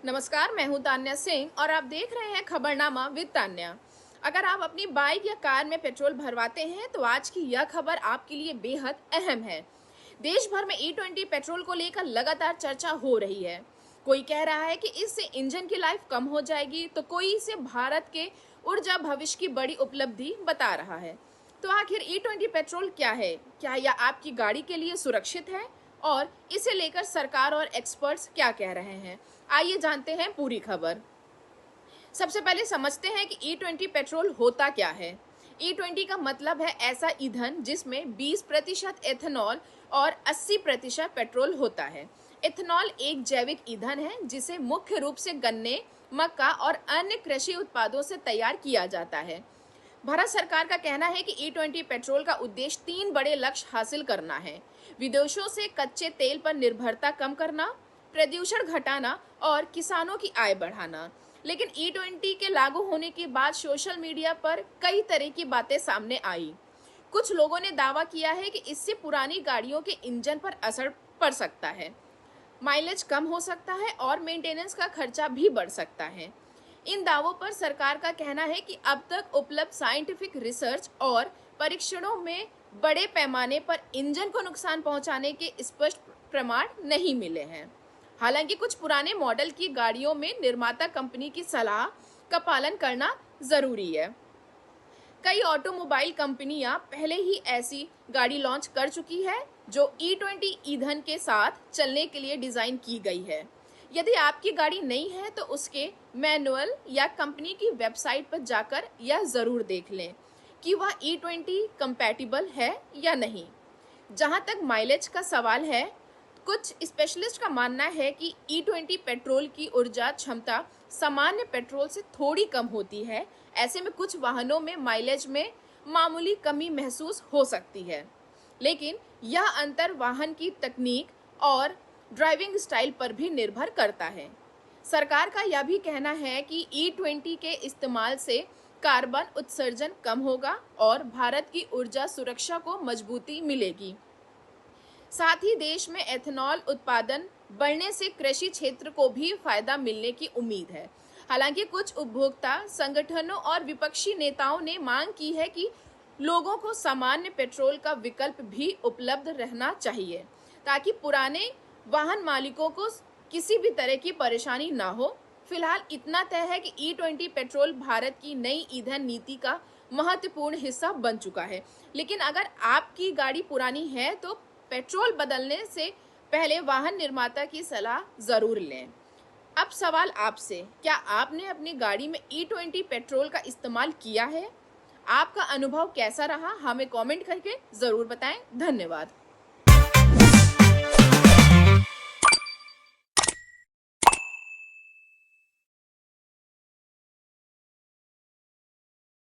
नमस्कार, मैं हूं तान्या सिंह और आप देख रहे हैं खबरनामा विद तान्या। अगर आप अपनी बाइक या कार में पेट्रोल भरवाते हैं तो आज की यह खबर आपके लिए बेहद अहम है। देश भर में E20 पेट्रोल को लेकर लगातार चर्चा हो रही है। कोई कह रहा है कि इससे इंजन की लाइफ कम हो जाएगी, तो कोई इसे भारत के ऊर्जा भविष्य की बड़ी उपलब्धि बता रहा है। तो आखिर E20 पेट्रोल क्या है? क्या यह आपकी गाड़ी के लिए सुरक्षित है? और इसे लेकर सरकार और एक्सपर्ट्स क्या कह रहे हैं? आइए जानते हैं पूरी खबर। सबसे पहले समझते हैं कि E20 पेट्रोल होता क्या है। E20 का मतलब है ऐसा ईंधन जिसमें 20% एथेनॉल और 80% पेट्रोल होता है। एथेनॉल एक जैविक ईंधन है जिसे मुख्य रूप से गन्ने, मक्का और अन्य कृषि उत्पादों से तैयार किया जाता है। भारत सरकार का कहना है कि E20 पेट्रोल का उद्देश्य 3 बड़े लक्ष्य हासिल करना है: विदेशों से कच्चे तेल पर निर्भरता कम करना, प्रदूषण घटाना और किसानों की आय बढ़ाना। लेकिन E20 के लागू होने के बाद सोशल मीडिया पर कई तरह की बातें सामने आई। कुछ लोगों ने दावा किया है कि इससे पुरानी गाड़ियों के इंजन पर असर पड़ सकता है, माइलेज कम हो सकता है और मेंटेनेंस का खर्चा भी बढ़ सकता है। इन दावों पर सरकार का कहना है कि अब तक उपलब्ध साइंटिफिक रिसर्च और परीक्षणों में बड़े पैमाने पर इंजन को नुकसान पहुंचाने के स्पष्ट प्रमाण नहीं मिले हैं। हालांकि कुछ पुराने मॉडल की गाड़ियों में निर्माता कंपनी की सलाह का पालन करना जरूरी है। कई ऑटोमोबाइल कंपनियां पहले ही ऐसी गाड़ी लॉन्च कर चुकी है जो E20 ईंधन के साथ चलने के लिए डिजाइन की गई है। यदि आपकी गाड़ी नहीं है तो उसके मैनुअल या कंपनी की वेबसाइट पर जाकर यह जरूर देख लें कि वह E20 कंपैटिबल है या नहीं। जहां तक माइलेज का सवाल है, कुछ स्पेशलिस्ट का मानना है कि E20 पेट्रोल की ऊर्जा क्षमता सामान्य पेट्रोल से थोड़ी कम होती है। ऐसे में कुछ वाहनों में माइलेज में मामूली कमी महसूस हो सकती है, लेकिन यह अंतर वाहन की तकनीक और ड्राइविंग स्टाइल पर भी निर्भर करता है। सरकार का यह भी कहना है कि E20 के इस्तेमाल से कार्बन उत्सर्जन कम होगा और भारत की ऊर्जा सुरक्षा को मजबूती मिलेगी। साथ ही देश में एथेनॉल उत्पादन बढ़ने से कृषि क्षेत्र को भी फायदा मिलने की उम्मीद है। हालांकि कुछ उपभोक्ता संगठनों और विपक्षी नेताओं ने मांग की है कि लोगों को सामान्य पेट्रोल का विकल्प भी उपलब्ध रहना चाहिए, ताकि पुराने वाहन मालिकों को किसी भी तरह की परेशानी ना हो। फिलहाल इतना तय है कि E20 पेट्रोल भारत की नई ईंधन नीति का महत्वपूर्ण हिस्सा बन चुका है। लेकिन अगर आपकी गाड़ी पुरानी है तो पेट्रोल बदलने से पहले वाहन निर्माता की सलाह जरूर लें। अब सवाल आपसे, क्या आपने अपनी गाड़ी में E20 पेट्रोल का इस्तेमाल किया है? आपका अनुभव कैसा रहा? हमें कमेंट करके जरूर बताएं। धन्यवाद।